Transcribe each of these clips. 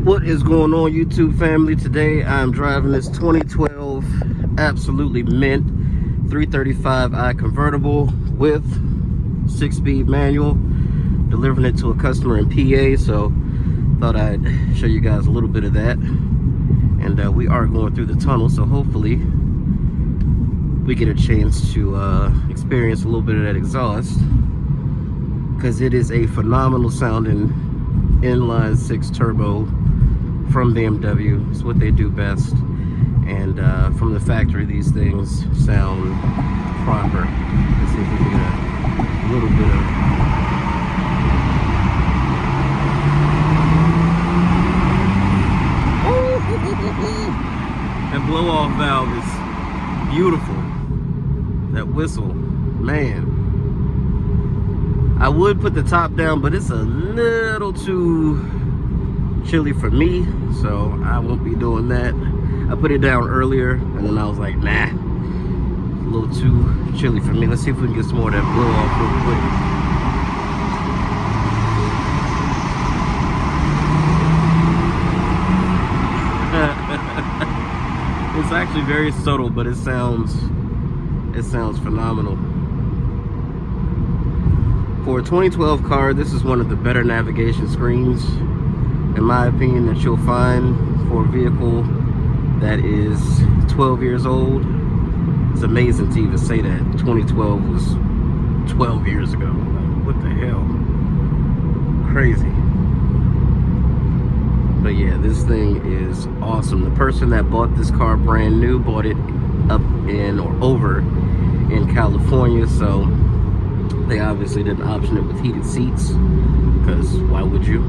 What is going on, YouTube family? Today I'm driving this 2012 absolutely mint 335i convertible with 6-speed manual, delivering it to a customer in PA. So thought I'd show you guys a little bit of that. And we are going through the tunnel, so hopefully we get a chance to experience a little bit of that exhaust, because it is a phenomenal sounding inline 6 turbo from BMW. It's what they do best, and from the factory these things sound proper. Let's see if we can get a little bit of that blow off valve is beautiful. That whistle, man. I would put the top down, but it's a little too chilly for me, so I won't be doing that. I put it down earlier, and then I was like, nah, a little too chilly for me. Let's see if we can get some more of that blow off real quick. It's actually very subtle, but it sounds phenomenal. For a 2012 car, this is one of the better navigation screens, in my opinion, that you'll find for a vehicle that is 12 years old. It's amazing to even say that 2012 was 12 years ago. Like, what the hell? Crazy. But yeah, this thing is awesome. The person that bought this car brand new bought it up in or over in California, so they obviously didn't option it with heated seats, because why would you?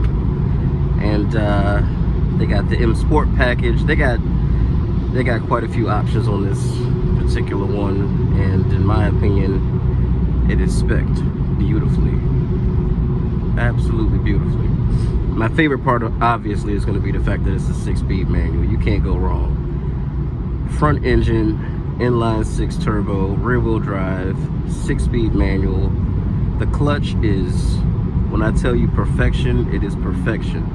And they got the M Sport package. They got quite a few options on this particular one, and in my opinion, it is spec'd beautifully, absolutely beautifully. My favorite part, obviously, is going to be the fact that it's a 6-speed manual. You can't go wrong. Front engine, inline 6 turbo, rear wheel drive, 6-speed manual. The clutch is, when I tell you perfection, it is perfection.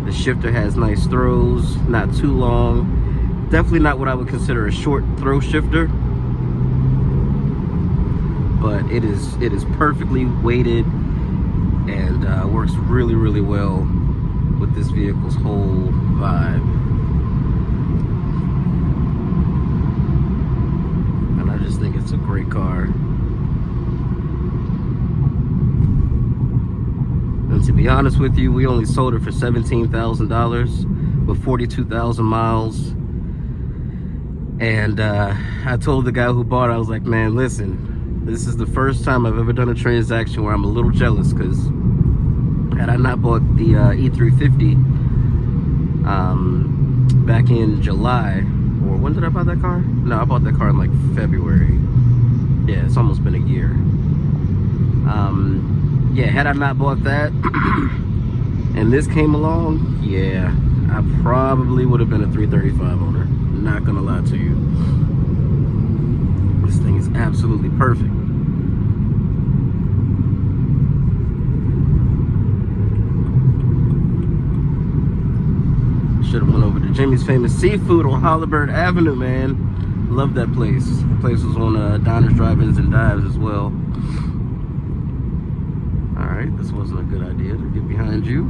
The shifter has nice throws, not too long. Definitely not what I would consider a short throw shifter, but it is perfectly weighted, and works really, really well with this vehicle's whole vibe. And I just think it's a great car. And to be honest with you, we only sold it for $17,000 with 42,000 miles. And I told the guy who bought it, I was like, man, listen, this is the first time I've ever done a transaction where I'm a little jealous, because had I not bought the E350 back in July, or when did I buy that car? No, I bought that car in like February. Yeah, it's almost been a year. Yeah, had I not bought that and this came along, yeah, I probably would have been a 335 owner. Not gonna lie to you. This thing is absolutely perfect. Should have went over to Jimmy's Famous Seafood on Hollywood Avenue, man. Love that place. The place was on Diners, Drive-Ins, and Dives as well. Alright, this wasn't a good idea to get behind you.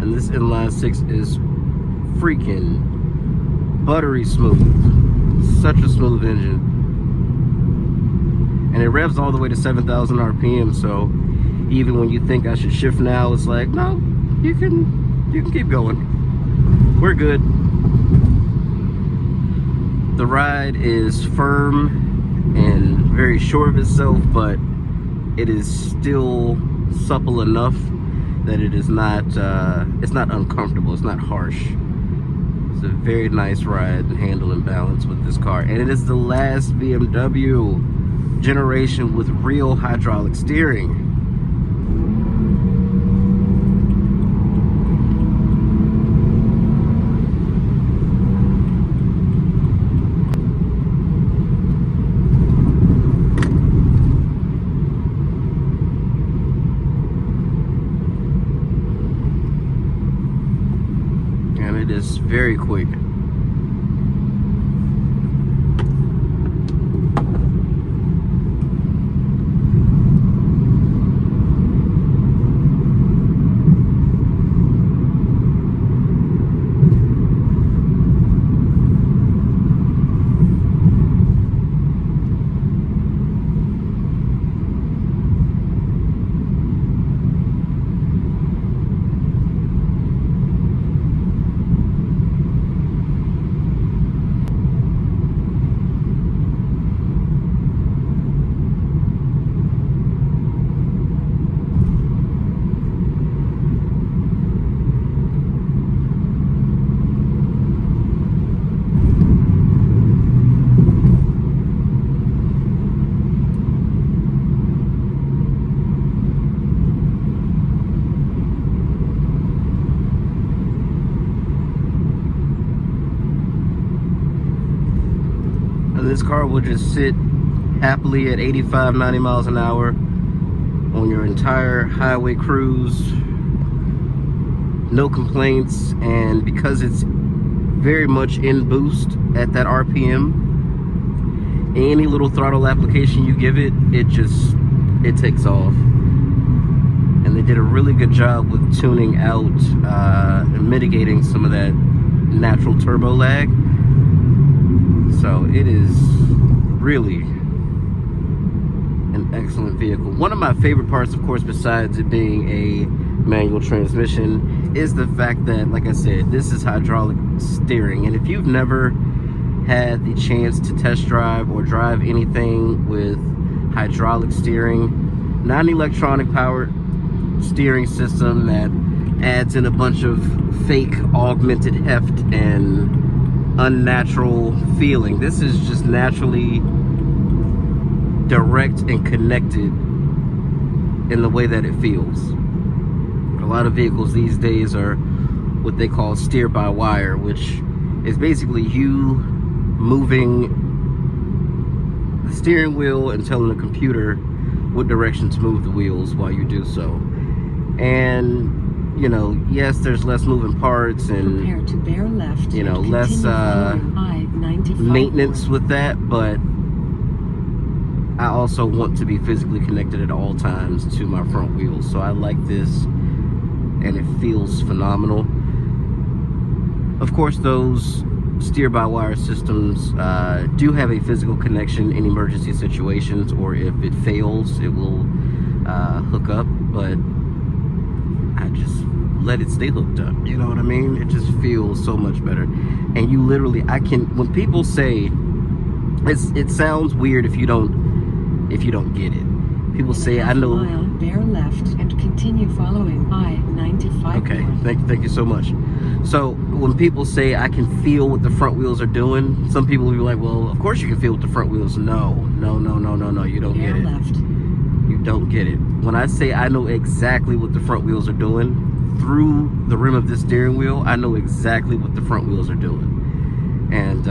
And this inline 6 is freaking buttery smooth. Such a smooth engine. And it revs all the way to 7,000 RPM, so even when you think I should shift now, it's like, no, you can keep going. We're good. The ride is firm and very sure of itself, but it is still supple enough that it is not it's not uncomfortable, it's not harsh. It's a very nice ride and handle and balance with this car, and it is the last BMW generation with real hydraulic steering. it is very quick. This car will just sit happily at 85, 90 miles an hour on your entire highway cruise. No complaints, and because it's very much in boost at that RPM, any little throttle application you give it, it takes off. And they did a really good job with tuning out and mitigating some of that natural turbo lag. So it is really an excellent vehicle. One of my favorite parts, of course, besides it being a manual transmission, is the fact that, like I said, this is hydraulic steering. And if you've never had the chance to test drive or drive anything with hydraulic steering, not an electronic powered steering system that adds in a bunch of fake augmented heft and unnatural feeling. This is just naturally direct and connected in the way that it feels. A lot of vehicles these days are what they call steer by wire, which is basically you moving the steering wheel and telling the computer what direction to move the wheels while you do so. And you know, yes, there's less moving parts and prepare to bear left, you know, less maintenance with that, but I also want to be physically connected at all times to my front wheels. So I like this, and it feels phenomenal. Of course, those steer-by-wire systems do have a physical connection in emergency situations, or if it fails, it will hook up, but I just let it stay hooked up. You know what I mean? It just feels so much better. And you literally, when people say, it sounds weird if you don't get it. People say, I know. Bear left and continue following I-95. Okay, thank you so much. So when people say I can feel what the front wheels are doing, some people will be like, well, of course you can feel what the front wheels. No, you don't get it. Left. You don't get it. When I say I know exactly what the front wheels are doing, through the rim of this steering wheel, I know exactly what the front wheels are doing. And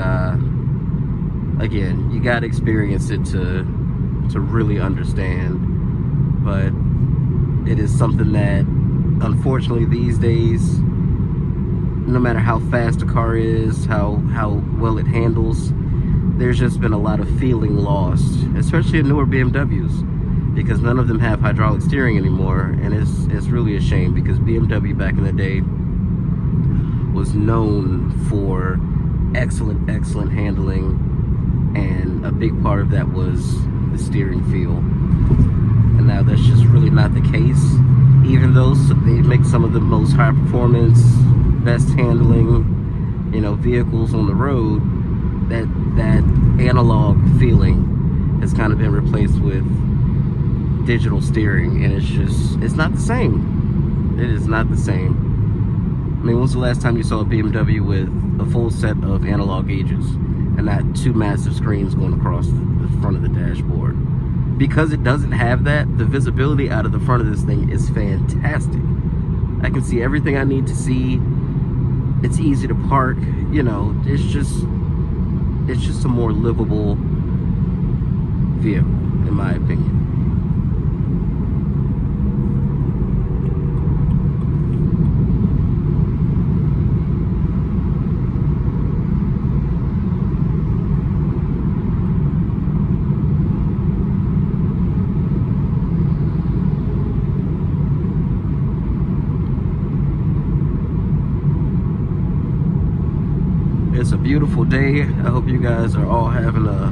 again, you gotta experience it to really understand. But it is something that, unfortunately, these days, no matter how fast a car is, how well it handles, there's just been a lot of feeling lost, especially in newer BMWs, because none of them have hydraulic steering anymore. And it's really a shame, because BMW back in the day was known for excellent handling, and a big part of that was the steering feel. And now that's just really not the case, even though they make some of the most high performance, best handling, you know, vehicles on the road. That analog feeling has kind of been replaced with digital steering, and it's not the same. It is not the same. I mean, when's the last time you saw a BMW with a full set of analog gauges and not two massive screens going across the front of the dashboard? Because it doesn't have that, the visibility out of the front of this thing is fantastic. I can see everything I need to see. It's easy to park, you know, it's just a more livable vehicle, in my opinion. It's a beautiful day. I hope you guys are all having a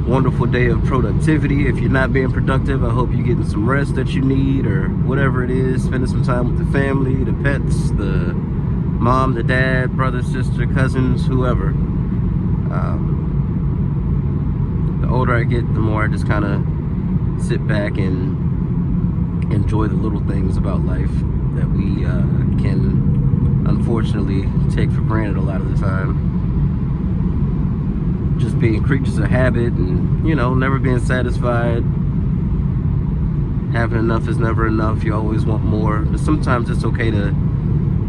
wonderful day of productivity. If you're not being productive, I hope you're getting some rest that you need, or whatever it is, spending some time with the family, the pets, the mom, the dad, brother, sister, cousins, whoever. The older I get, the more I just kind of sit back and enjoy the little things about life that we can unfortunately take for granted a lot of the time. Just being creatures of habit and, you know, never being satisfied. Having enough is never enough. You always want more. But sometimes it's okay to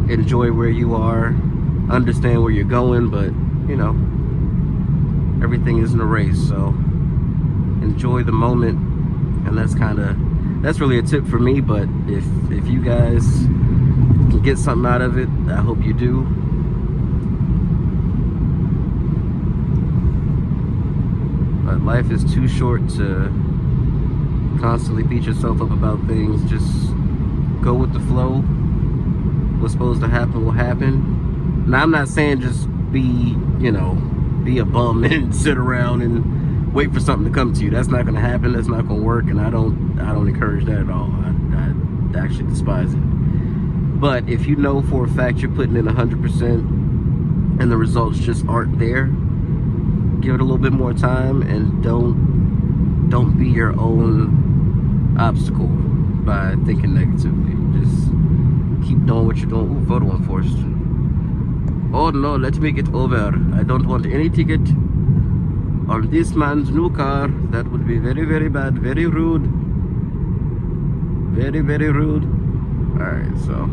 enjoy where you are, understand where you're going, but, you know, everything isn't a race, so enjoy the moment. And that's really a tip for me. But if you guys can get something out of it, I hope you do. But life is too short to constantly beat yourself up about things. Just go with the flow. What's supposed to happen will happen. Now, I'm not saying just be a bum and sit around and wait for something to come to you. That's not going to happen. That's not going to work, and I don't encourage that at all. I actually despise it. But if you know for a fact you're putting in 100% and the results just aren't there, give it a little bit more time, and don't be your own obstacle by thinking negatively. Just keep doing what you're doing. Ooh, photo enforced. Oh no, let me get over. I don't want any ticket on this man's new car. That would be very, very bad, very rude. Very, very rude. Alright, so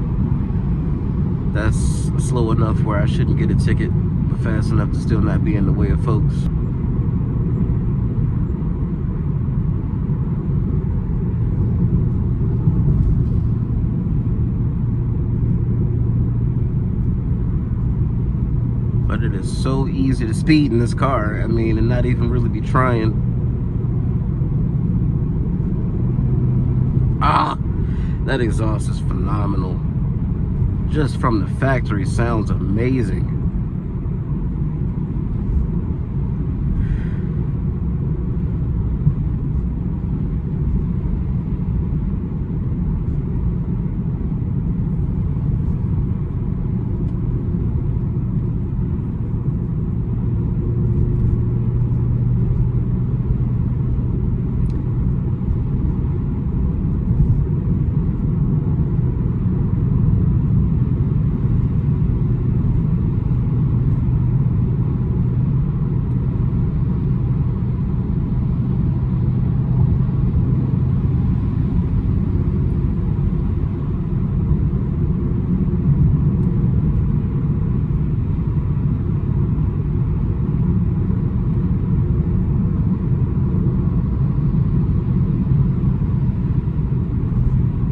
that's slow enough where I shouldn't get a ticket, but fast enough to still not be in the way of folks. But it is so easy to speed in this car, I mean, and not even really be trying. That exhaust is phenomenal. Just from the factory, sounds amazing.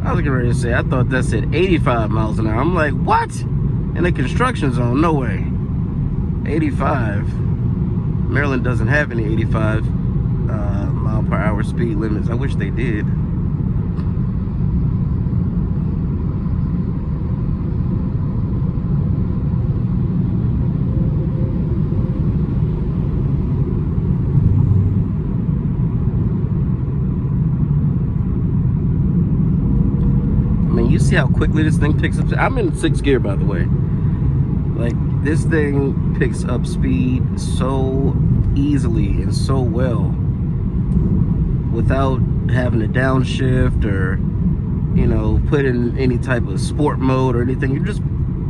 I was getting ready to say, I thought that said 85 miles an hour. I'm like, what? In a construction zone? No way. 85. Maryland doesn't have any 85 mile per hour speed limits. I wish they did. You see how quickly this thing picks up? I'm in 6th gear, by the way. Like, this thing picks up speed so easily and so well without having to downshift or, you know, put in any type of sport mode or anything. You just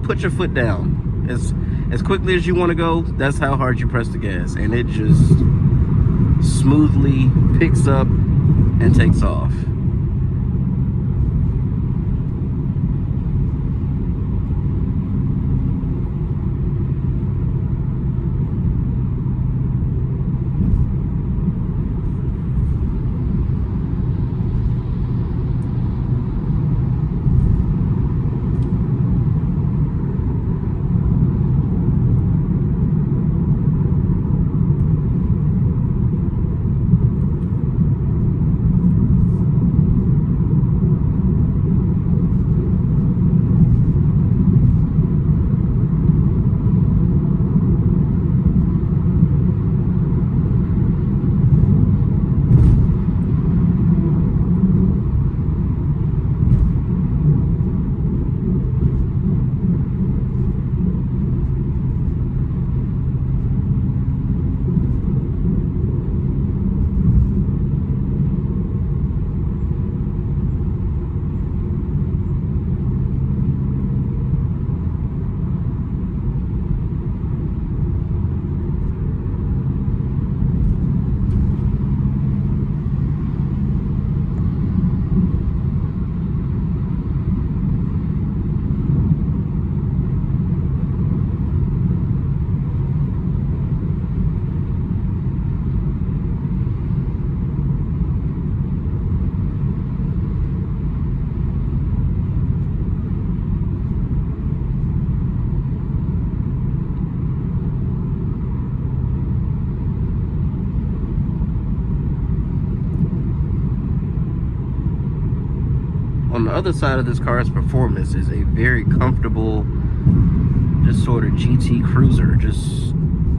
put your foot down. As quickly as you want to go, that's how hard you press the gas. And it just smoothly picks up and takes off. on the other side of this car's performance is a very comfortable, just sort of GT cruiser. Just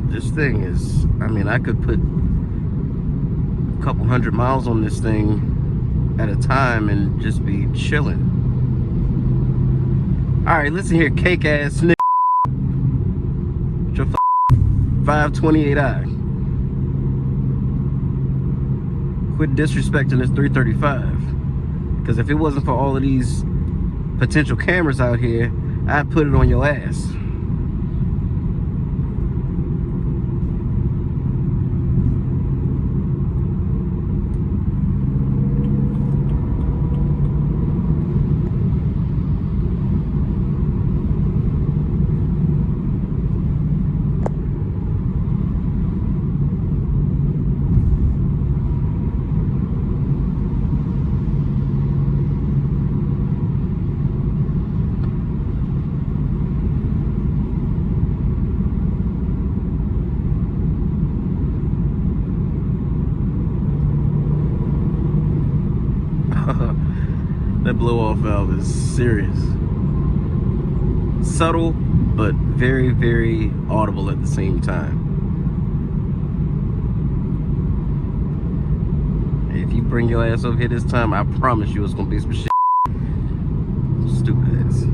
this thing is, I mean, I could put a couple hundred miles on this thing at a time and just be chilling. All right, listen here, cake ass nigga. Your 528i. Quit disrespecting this 335. Because if it wasn't for all of these potential cameras out here, I'd put it on your ass. That blow-off valve is serious. Subtle, but very, very audible at the same time. If you bring your ass over here this time, I promise you it's gonna be some shit. Stupid ass.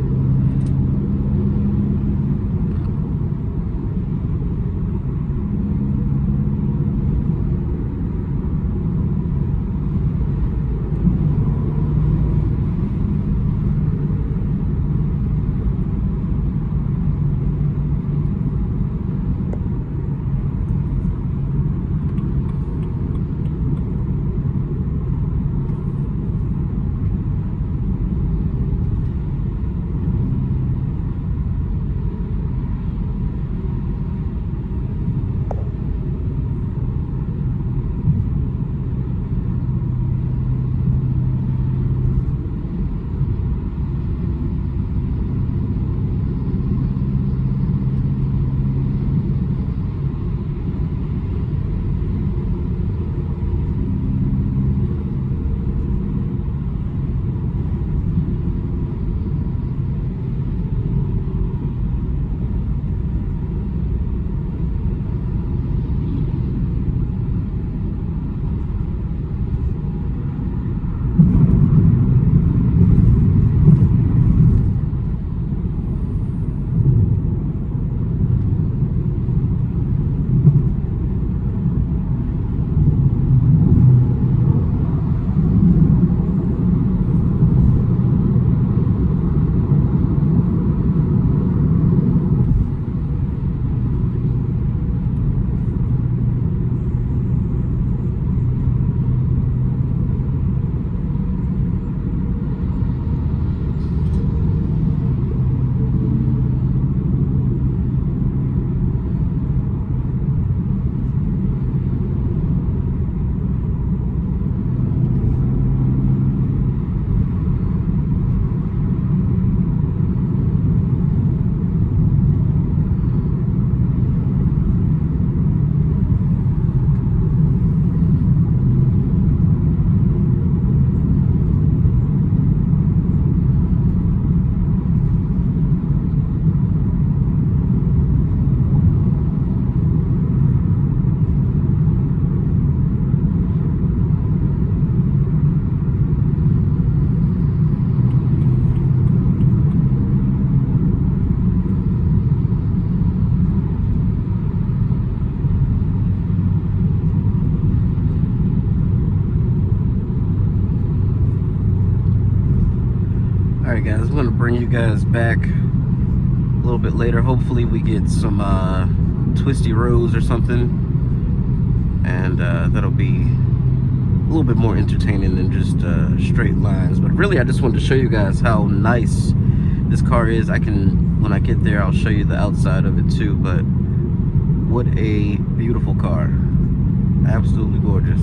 Alright guys, I'm going to bring you guys back a little bit later. Hopefully we get some twisty roads or something, and that'll be a little bit more entertaining than just straight lines. But really I just wanted to show you guys how nice this car is. When I get there, I'll show you the outside of it too, but what a beautiful car. Absolutely gorgeous.